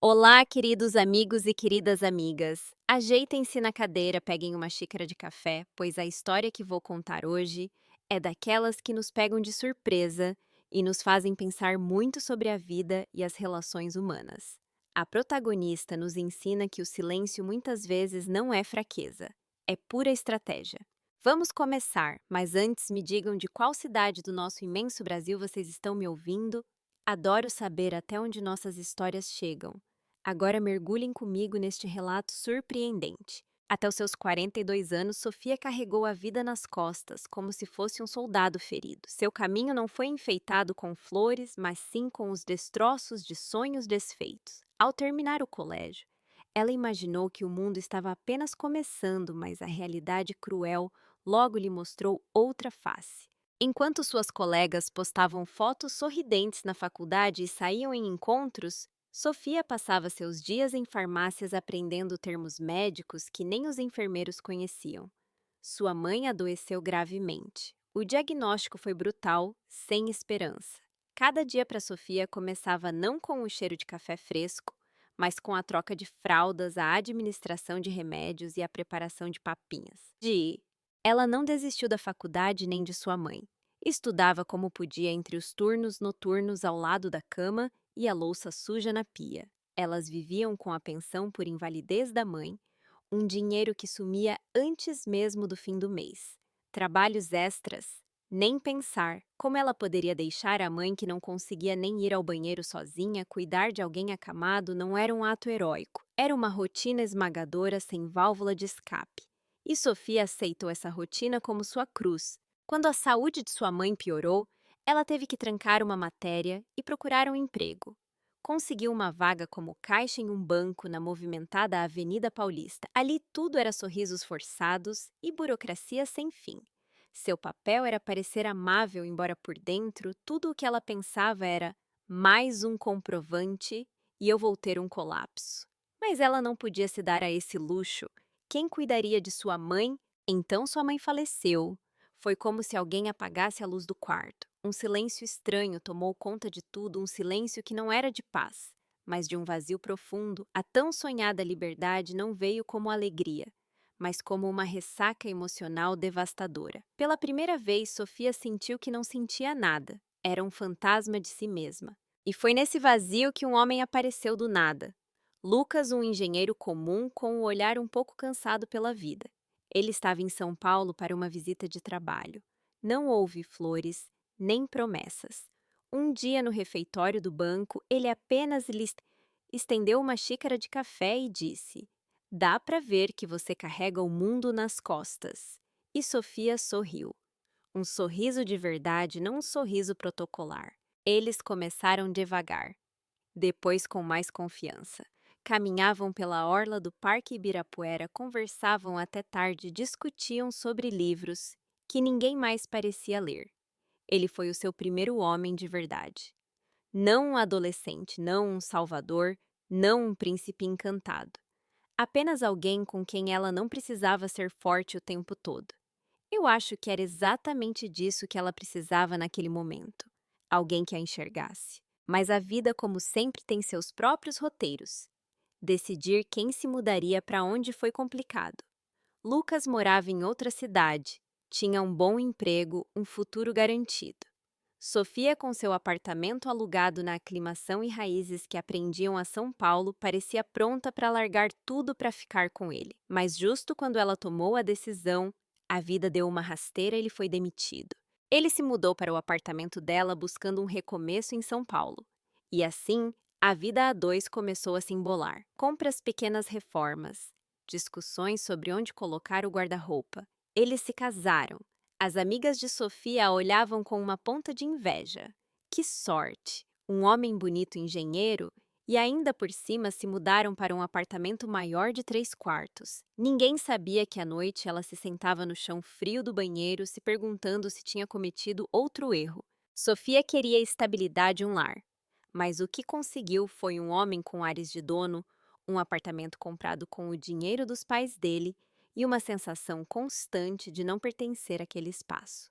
Olá, queridos amigos e queridas amigas. Ajeitem-se na cadeira, peguem uma xícara de café, pois a história que vou contar hoje é daquelas que nos pegam de surpresa e nos fazem pensar muito sobre a vida e as relações humanas. A protagonista nos ensina que o silêncio muitas vezes não é fraqueza, é pura estratégia. Vamos começar, mas antes me digam de qual cidade do nosso imenso Brasil vocês estão me ouvindo. Adoro saber até onde nossas histórias chegam. Agora mergulhem comigo neste relato surpreendente. Até os seus 42 anos, Sofia carregou a vida nas costas, como se fosse um soldado ferido. Seu caminho não foi enfeitado com flores, mas sim com os destroços de sonhos desfeitos. Ao terminar o colégio, ela imaginou que o mundo estava apenas começando, mas a realidade cruel logo lhe mostrou outra face. Enquanto suas colegas postavam fotos sorridentes na faculdade e saíam em encontros, Sofia passava seus dias em farmácias aprendendo termos médicos que nem os enfermeiros conheciam. Sua mãe adoeceu gravemente. O diagnóstico foi brutal, sem esperança. Cada dia para Sofia começava não com o cheiro de café fresco, mas com a troca de fraldas, a administração de remédios e a preparação de papinhas. Ela não desistiu da faculdade nem de sua mãe. Estudava como podia entre os turnos noturnos ao lado da cama e a louça suja na pia. Elas viviam com a pensão por invalidez da mãe, um dinheiro que sumia antes mesmo do fim do mês. Trabalhos extras. Nem pensar como ela poderia deixar a mãe que não conseguia nem ir ao banheiro sozinha, cuidar de alguém acamado não era um ato heróico. Era uma rotina esmagadora sem válvula de escape. E Sofia aceitou essa rotina como sua cruz. Quando a saúde de sua mãe piorou, ela teve que trancar uma matéria e procurar um emprego. Conseguiu uma vaga como caixa em um banco na movimentada Avenida Paulista. Ali tudo era sorrisos forçados e burocracia sem fim. Seu papel era parecer amável, embora por dentro tudo o que ela pensava era mais um comprovante e eu vou ter um colapso. Mas ela não podia se dar a esse luxo. Quem cuidaria de sua mãe? Então sua mãe faleceu. Foi como se alguém apagasse a luz do quarto. Um silêncio estranho tomou conta de tudo, um silêncio que não era de paz, mas de um vazio profundo. A tão sonhada liberdade não veio como alegria, mas como uma ressaca emocional devastadora. Pela primeira vez, Sofia sentiu que não sentia nada. Era um fantasma de si mesma. E foi nesse vazio que um homem apareceu do nada. Lucas, um engenheiro comum com o olhar um pouco cansado pela vida. Ele estava em São Paulo para uma visita de trabalho. Não houve flores, nem promessas. Um dia, no refeitório do banco, ele apenas lhe estendeu uma xícara de café e disse: Dá para ver que você carrega o mundo nas costas. E Sofia sorriu. Um sorriso de verdade, não um sorriso protocolar. Eles começaram devagar, depois com mais confiança. Caminhavam pela orla do Parque Ibirapuera, conversavam até tarde, discutiam sobre livros que ninguém mais parecia ler. Ele foi o seu primeiro homem de verdade. Não um adolescente, não um salvador, não um príncipe encantado. Apenas alguém com quem ela não precisava ser forte o tempo todo. Eu acho que era exatamente disso que ela precisava naquele momento. Alguém que a enxergasse. Mas a vida, como sempre, tem seus próprios roteiros. Decidir quem se mudaria para onde foi complicado. Lucas morava em outra cidade, tinha um bom emprego, um futuro garantido. Sofia, com seu apartamento alugado na aclimação e raízes que aprendiam a São Paulo, parecia pronta para largar tudo para ficar com ele. Mas justo quando ela tomou a decisão, a vida deu uma rasteira e ele foi demitido. Ele se mudou para o apartamento dela buscando um recomeço em São Paulo. E assim, a vida a dois começou a se embolar. Compras, pequenas reformas, discussões sobre onde colocar o guarda-roupa. Eles se casaram. As amigas de Sofia a olhavam com uma ponta de inveja. Que sorte! Um homem bonito engenheiro e ainda por cima se mudaram para um apartamento maior de 3 quartos. Ninguém sabia que à noite ela se sentava no chão frio do banheiro se perguntando se tinha cometido outro erro. Sofia queria estabilidade e um lar. Mas o que conseguiu foi um homem com ares de dono, um apartamento comprado com o dinheiro dos pais dele e uma sensação constante de não pertencer àquele espaço.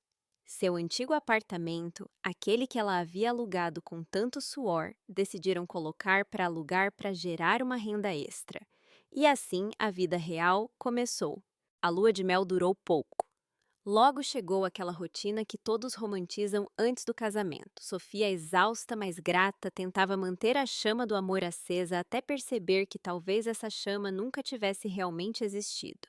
Seu antigo apartamento, aquele que ela havia alugado com tanto suor, decidiram colocar para alugar para gerar uma renda extra. E assim a vida real começou. A lua de mel durou pouco. Logo chegou aquela rotina que todos romantizam antes do casamento. Sofia, exausta, mas grata, tentava manter a chama do amor acesa até perceber que talvez essa chama nunca tivesse realmente existido.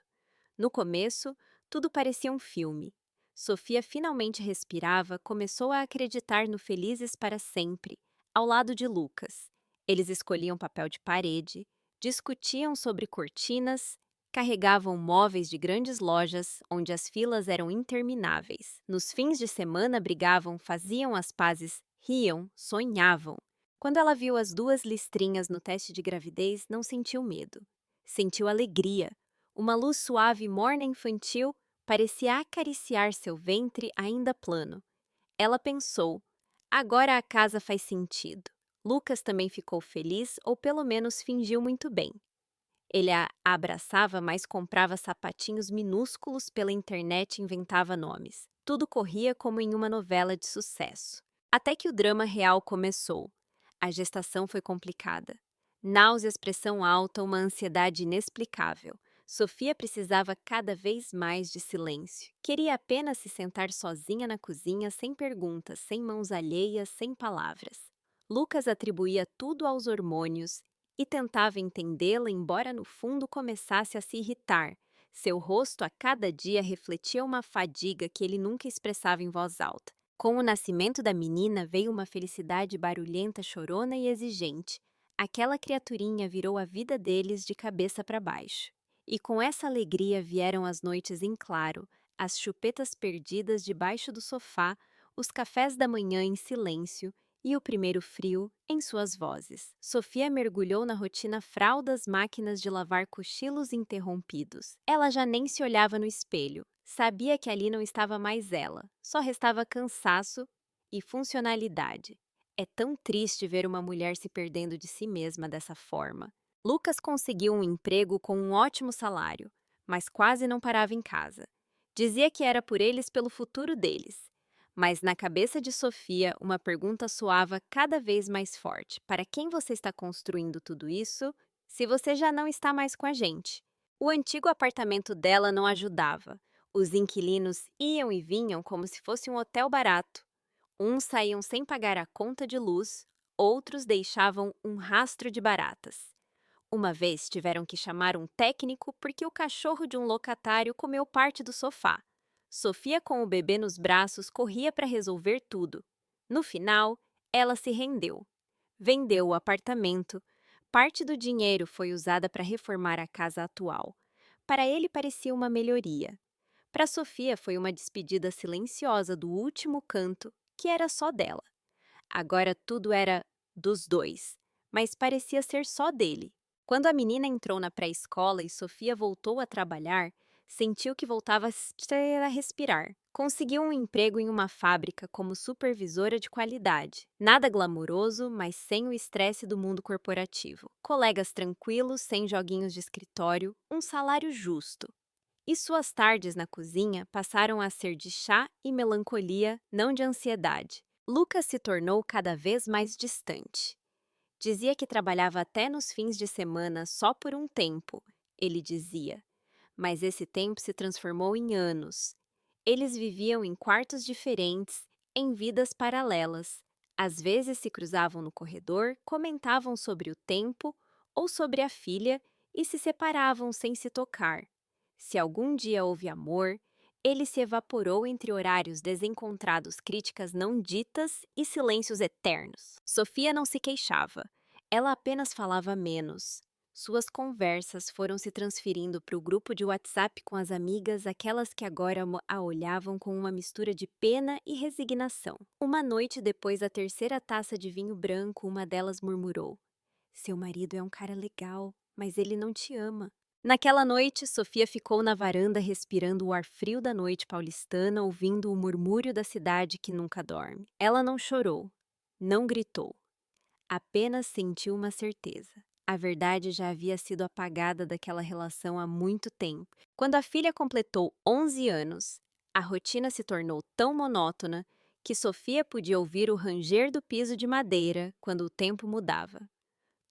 No começo, tudo parecia um filme. Sofia finalmente respirava, começou a acreditar no Felizes para Sempre, ao lado de Lucas. Eles escolhiam papel de parede, discutiam sobre cortinas, carregavam móveis de grandes lojas, onde as filas eram intermináveis. Nos fins de semana brigavam, faziam as pazes, riam, sonhavam. Quando ela viu as duas listrinhas no teste de gravidez, não sentiu medo. Sentiu alegria. Uma luz suave e morna infantil parecia acariciar seu ventre ainda plano. Ela pensou: agora a casa faz sentido. Lucas também ficou feliz, ou pelo menos fingiu muito bem. Ele a abraçava, mas comprava sapatinhos minúsculos pela internet e inventava nomes. Tudo corria como em uma novela de sucesso. Até que o drama real começou. A gestação foi complicada. Náuseas, pressão alta, uma ansiedade inexplicável. Sofia precisava cada vez mais de silêncio. Queria apenas se sentar sozinha na cozinha, sem perguntas, sem mãos alheias, sem palavras. Lucas atribuía tudo aos hormônios e tentava entendê-la, embora no fundo começasse a se irritar. Seu rosto a cada dia refletia uma fadiga que ele nunca expressava em voz alta. Com o nascimento da menina veio uma felicidade barulhenta, chorona e exigente. Aquela criaturinha virou a vida deles de cabeça para baixo. E com essa alegria vieram as noites em claro, as chupetas perdidas debaixo do sofá, os cafés da manhã em silêncio e o primeiro frio em suas vozes. Sofia mergulhou na rotina fraldas, máquinas de lavar, cochilos interrompidos. Ela já nem se olhava no espelho. Sabia que ali não estava mais ela. Só restava cansaço e funcionalidade. É tão triste ver uma mulher se perdendo de si mesma dessa forma. Lucas conseguiu um emprego com um ótimo salário, mas quase não parava em casa. Dizia que era por eles, pelo futuro deles. Mas na cabeça de Sofia, uma pergunta soava cada vez mais forte. Para quem você está construindo tudo isso, se você já não está mais com a gente? O antigo apartamento dela não ajudava. Os inquilinos iam e vinham como se fosse um hotel barato. Uns saíam sem pagar a conta de luz, outros deixavam um rastro de baratas. Uma vez tiveram que chamar um técnico porque o cachorro de um locatário comeu parte do sofá. Sofia, com o bebê nos braços, corria para resolver tudo. No final, ela se rendeu. Vendeu o apartamento. Parte do dinheiro foi usada para reformar a casa atual. Para ele parecia uma melhoria. Para Sofia foi uma despedida silenciosa do último canto, que era só dela. Agora tudo era dos dois, mas parecia ser só dele. Quando a menina entrou na pré-escola e Sofia voltou a trabalhar, sentiu que voltava a respirar. Conseguiu um emprego em uma fábrica como supervisora de qualidade. Nada glamouroso, mas sem o estresse do mundo corporativo. Colegas tranquilos, sem joguinhos de escritório, um salário justo. E suas tardes na cozinha passaram a ser de chá e melancolia, não de ansiedade. Lucas se tornou cada vez mais distante. Dizia que trabalhava até nos fins de semana só por um tempo, ele dizia. Mas esse tempo se transformou em anos. Eles viviam em quartos diferentes, em vidas paralelas. Às vezes se cruzavam no corredor, comentavam sobre o tempo ou sobre a filha e se separavam sem se tocar. Se algum dia houve amor, ele se evaporou entre horários desencontrados, críticas não ditas e silêncios eternos. Sofia não se queixava. Ela apenas falava menos. Suas conversas foram se transferindo para o grupo de WhatsApp com as amigas, aquelas que agora a olhavam com uma mistura de pena e resignação. Uma noite depois da terceira taça de vinho branco, uma delas murmurou: seu marido é um cara legal, mas ele não te ama. Naquela noite, Sofia ficou na varanda respirando o ar frio da noite paulistana, ouvindo o murmúrio da cidade que nunca dorme. Ela não chorou, não gritou, apenas sentiu uma certeza. A verdade já havia sido apagada daquela relação há muito tempo. Quando a filha completou 11 anos, A rotina se tornou tão monótona que Sofia podia ouvir o ranger do piso de madeira quando o tempo mudava.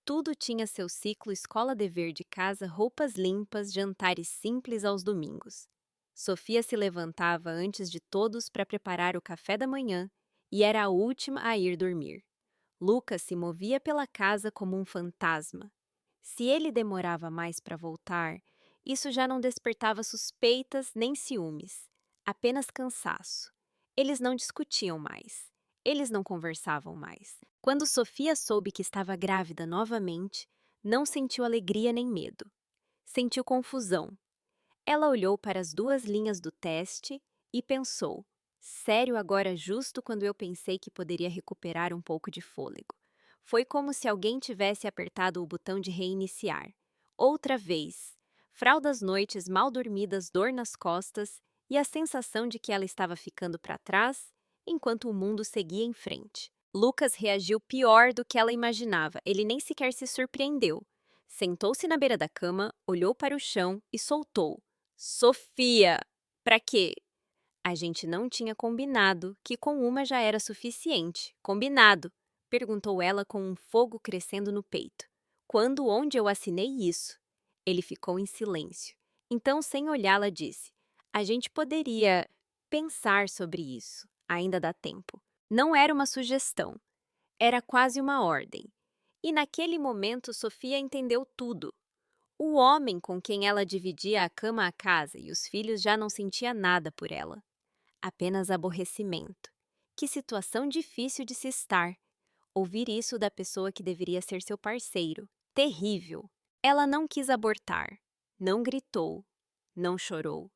Tudo tinha seu ciclo: escola, dever de casa, roupas limpas, jantares simples aos domingos. Sofia se levantava antes de todos para preparar o café da manhã e era a última a ir dormir. Lucas se movia pela casa como um fantasma. Se ele demorava mais para voltar, isso já não despertava suspeitas nem ciúmes, apenas cansaço. Eles não discutiam mais. Eles não conversavam mais. Quando Sofia soube que estava grávida novamente, não sentiu alegria nem medo. Sentiu confusão. Ela olhou para as duas linhas do teste e pensou: sério, agora, justo quando eu pensei que poderia recuperar um pouco de fôlego. Foi como se alguém tivesse apertado o botão de reiniciar. Outra vez. Fraldas, noites mal dormidas, dor nas costas e a sensação de que ela estava ficando para trás enquanto o mundo seguia em frente. Lucas reagiu pior do que ela imaginava. Ele nem sequer se surpreendeu. Sentou-se na beira da cama, olhou para o chão e soltou: Sofia! Pra quê? A gente não tinha combinado que com uma já era suficiente. Combinado? Perguntou ela com um fogo crescendo no peito. Quando, onde eu assinei isso? Ele ficou em silêncio. Então, sem olhá-la, disse: a gente poderia pensar sobre isso. Ainda dá tempo. Não era uma sugestão. Era quase uma ordem. E naquele momento, Sofia entendeu tudo. O homem com quem ela dividia a cama, a casa e os filhos já não sentia nada por ela. Apenas aborrecimento. Que situação difícil de se estar. Ouvir isso da pessoa que deveria ser seu parceiro. Terrível. Ela não quis abortar. Não gritou. Não chorou.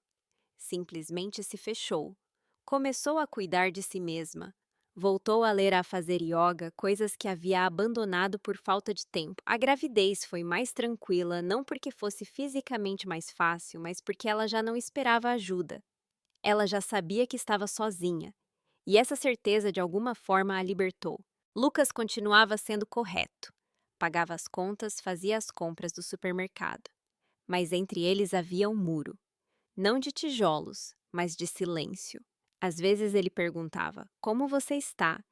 Simplesmente se fechou. Começou a cuidar de si mesma. Voltou a ler, a fazer yoga, coisas que havia abandonado por falta de tempo. A gravidez foi mais tranquila, não porque fosse fisicamente mais fácil, mas porque ela já não esperava ajuda. Ela já sabia que estava sozinha. E essa certeza de alguma forma a libertou. Lucas continuava sendo correto. Pagava as contas, fazia as compras do supermercado. Mas entre eles havia um muro. Não de tijolos, mas de silêncio. Às vezes ele perguntava: como você está?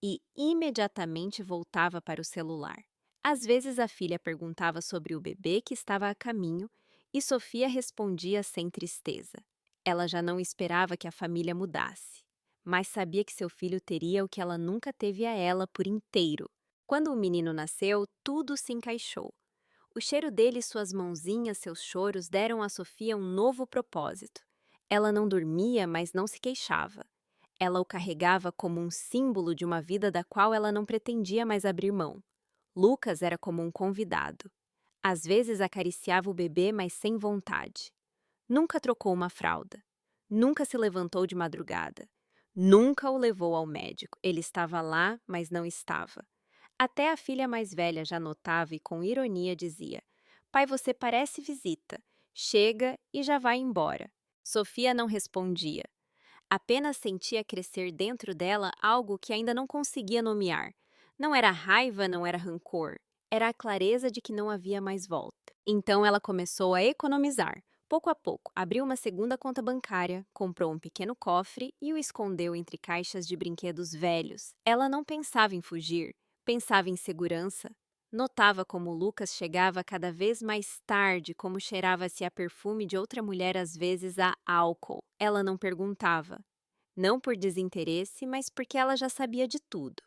E imediatamente voltava para o celular. Às vezes a filha perguntava sobre o bebê que estava a caminho e Sofia respondia sem tristeza. Ela já não esperava que a família mudasse, mas sabia que seu filho teria o que ela nunca teve a ela por inteiro. Quando o menino nasceu, tudo se encaixou. O cheiro dele, suas mãozinhas, seus choros deram a Sofia um novo propósito. Ela não dormia, mas não se queixava. Ela o carregava como um símbolo de uma vida da qual ela não pretendia mais abrir mão. Lucas era como um convidado. Às vezes acariciava o bebê, mas sem vontade. Nunca trocou uma fralda. Nunca se levantou de madrugada. Nunca o levou ao médico. Ele estava lá, mas não estava. Até a filha mais velha já notava e com ironia dizia: pai, você parece visita. Chega e já vai embora. Sofia não respondia. Apenas sentia crescer dentro dela algo que ainda não conseguia nomear. Não era raiva, não era rancor. Era a clareza de que não havia mais volta. Então ela começou a economizar. Pouco a pouco, abriu uma segunda conta bancária, comprou um pequeno cofre e o escondeu entre caixas de brinquedos velhos. Ela não pensava em fugir, pensava em segurança. Notava como Lucas chegava cada vez mais tarde, como cheirava-se a perfume de outra mulher, às vezes a álcool. Ela não perguntava. Não por desinteresse, mas porque ela já sabia de tudo.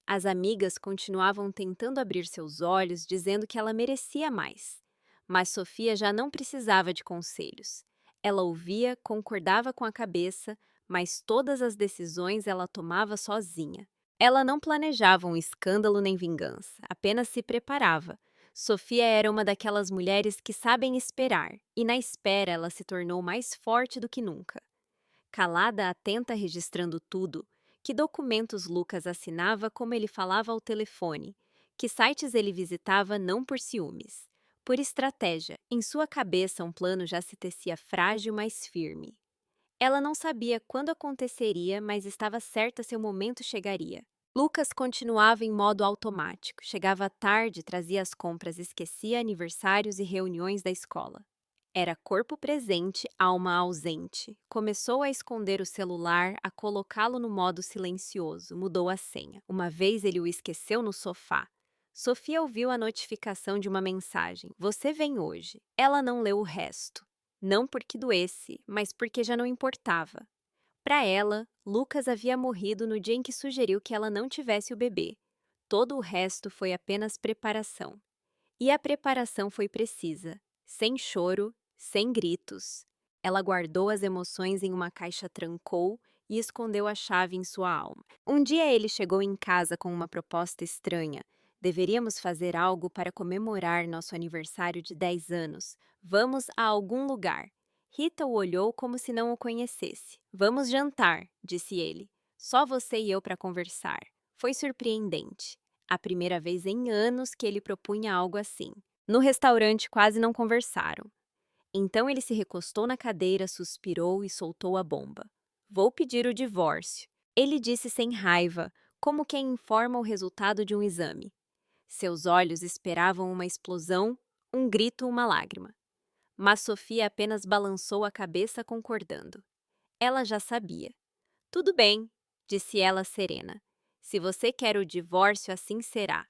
As amigas continuavam tentando abrir seus olhos, dizendo que ela merecia mais. Mas Sofia já não precisava de conselhos. Ela ouvia, concordava com a cabeça, mas todas as decisões ela tomava sozinha. Ela não planejava um escândalo nem vingança, apenas se preparava. Sofia era uma daquelas mulheres que sabem esperar, e na espera ela se tornou mais forte do que nunca. Calada, atenta, registrando tudo, que documentos Lucas assinava, como ele falava ao telefone, que sites ele visitava não por ciúmes, por estratégia. Em sua cabeça um plano já se tecia frágil, mas firme. Ela não sabia quando aconteceria, mas estava certa seu momento chegaria. Lucas continuava em modo automático. Chegava tarde, trazia as compras, esquecia aniversários e reuniões da escola. Era corpo presente, alma ausente. Começou a esconder o celular, a colocá-lo no modo silencioso, mudou a senha. Uma vez ele o esqueceu no sofá. Sofia ouviu a notificação de uma mensagem: Você vem hoje. Ela não leu o resto. Não porque doesse, mas porque já não importava. Para ela, Lucas havia morrido no dia em que sugeriu que ela não tivesse o bebê. Todo o resto foi apenas preparação. E a preparação foi precisa, sem choro, sem gritos. Ela guardou as emoções em uma caixa, trancou e escondeu a chave em sua alma. Um dia ele chegou em casa com uma proposta estranha. Deveríamos fazer algo para comemorar nosso aniversário de 10 anos. Vamos a algum lugar. Rita o olhou como se não o conhecesse. Vamos jantar, disse ele. Só você e eu para conversar. Foi surpreendente. A primeira vez em anos que ele propunha algo assim. No restaurante quase não conversaram. Então ele se recostou na cadeira, suspirou e soltou a bomba. Vou pedir o divórcio. Ele disse sem raiva, como quem informa o resultado de um exame. Seus olhos esperavam uma explosão, um grito, uma lágrima. Mas Sofia apenas balançou a cabeça concordando. Ela já sabia. Tudo bem, disse ela serena. Se você quer o divórcio, assim será.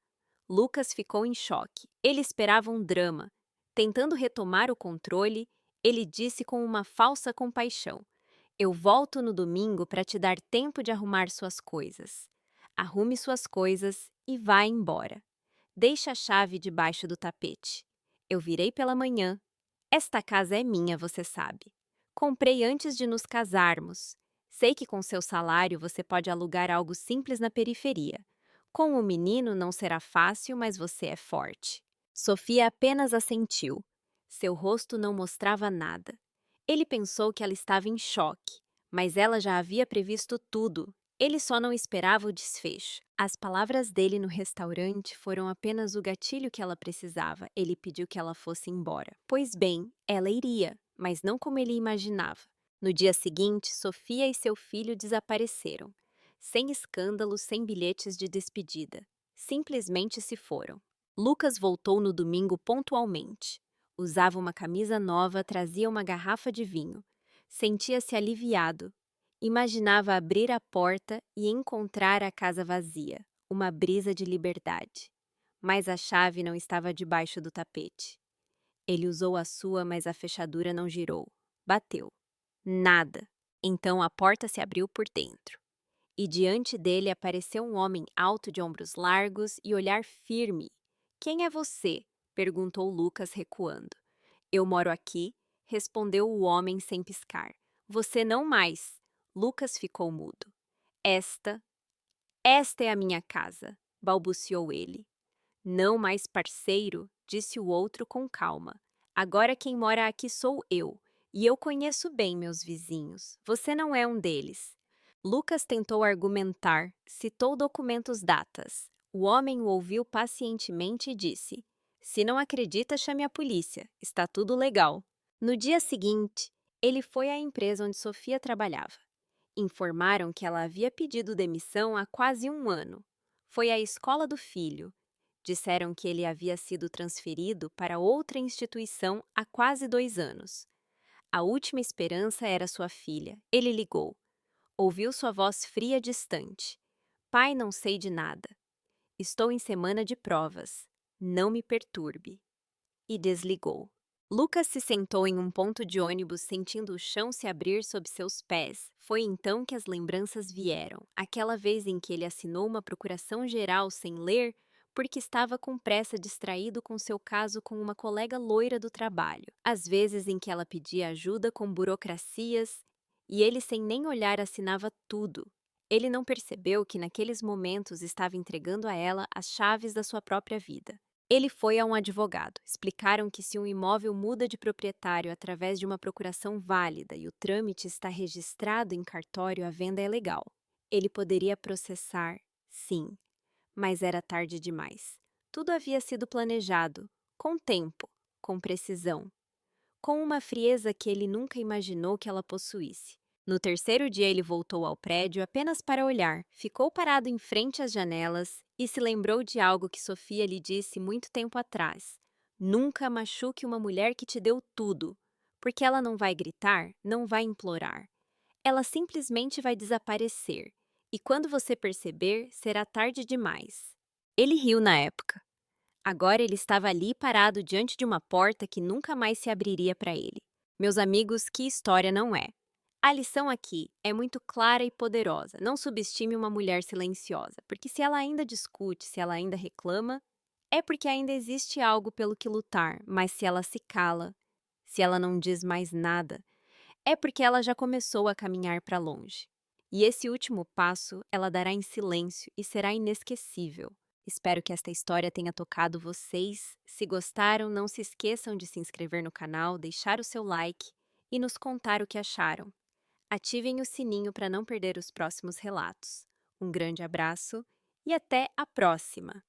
Lucas ficou em choque. Ele esperava um drama. Tentando retomar o controle, ele disse com uma falsa compaixão: Eu volto no domingo para te dar tempo de arrumar suas coisas. Arrume suas coisas e vá embora. Deixe a chave debaixo do tapete. Eu virei pela manhã. Esta casa é minha, você sabe. Comprei antes de nos casarmos. Sei que com seu salário você pode alugar algo simples na periferia. Com o menino não será fácil, mas você é forte. Sofia apenas assentiu. Seu rosto não mostrava nada. Ele pensou que ela estava em choque, mas ela já havia previsto tudo. Ele só não esperava o desfecho. As palavras dele no restaurante foram apenas o gatilho que ela precisava. Ele pediu que ela fosse embora. Pois bem, ela iria, mas não como ele imaginava. No dia seguinte, Sofia e seu filho desapareceram. Sem escândalos, sem bilhetes de despedida. Simplesmente se foram. Lucas voltou no domingo pontualmente. Usava uma camisa nova, trazia uma garrafa de vinho. Sentia-se aliviado. Imaginava abrir a porta e encontrar a casa vazia, uma brisa de liberdade. Mas a chave não estava debaixo do tapete. Ele usou a sua, mas a fechadura não girou. Bateu. Nada. Então a porta se abriu por dentro. E diante dele apareceu um homem alto, de ombros largos e olhar firme. Quem é você? Perguntou Lucas, recuando. Eu moro aqui, respondeu o homem sem piscar. Você não mais. Lucas ficou mudo. Esta, esta é a minha casa, balbuciou ele. Não mais parceiro, disse o outro com calma. Agora quem mora aqui sou eu, e eu conheço bem meus vizinhos. Você não é um deles. Lucas tentou argumentar, citou documentos, datas. O homem o ouviu pacientemente e disse: Se não acredita, chame a polícia. Está tudo legal. No dia seguinte, ele foi à empresa onde Sofia trabalhava. Informaram que ela havia pedido demissão há quase um ano. Foi à escola do filho. Disseram que ele havia sido transferido para outra instituição há quase 2 anos. A última esperança era sua filha. Ele ligou. Ouviu sua voz fria, distante. Pai, não sei de nada. Estou em semana de provas. Não me perturbe. E desligou. Lucas se sentou em um ponto de ônibus, sentindo o chão se abrir sob seus pés. Foi então que as lembranças vieram. Aquela vez em que ele assinou uma procuração geral sem ler, porque estava com pressa, distraído com seu caso com uma colega loira do trabalho. As vezes em que ela pedia ajuda com burocracias e ele sem nem olhar assinava tudo. Ele não percebeu que naqueles momentos estava entregando a ela as chaves da sua própria vida. Ele foi a um advogado. Explicaram que se um imóvel muda de proprietário através de uma procuração válida e o trâmite está registrado em cartório, a venda é legal. Ele poderia processar, sim, mas era tarde demais. Tudo havia sido planejado, com tempo, com precisão, com uma frieza que ele nunca imaginou que ela possuísse. No terceiro dia ele voltou ao prédio apenas para olhar, ficou parado em frente às janelas e se lembrou de algo que Sofia lhe disse muito tempo atrás. Nunca machuque uma mulher que te deu tudo. Porque ela não vai gritar, não vai implorar. Ela simplesmente vai desaparecer. E quando você perceber, será tarde demais. Ele riu na época. Agora ele estava ali parado diante de uma porta que nunca mais se abriria para ele. Meus amigos, que história não é? A lição aqui é muito clara e poderosa. Não subestime uma mulher silenciosa, porque se ela ainda discute, se ela ainda reclama, é porque ainda existe algo pelo que lutar, mas se ela se cala, se ela não diz mais nada, é porque ela já começou a caminhar para longe. E esse último passo ela dará em silêncio e será inesquecível. Espero que esta história tenha tocado vocês. Se gostaram, não se esqueçam de se inscrever no canal, deixar o seu like e nos contar o que acharam. Ativem o sininho para não perder os próximos relatos. Um grande abraço e até a próxima!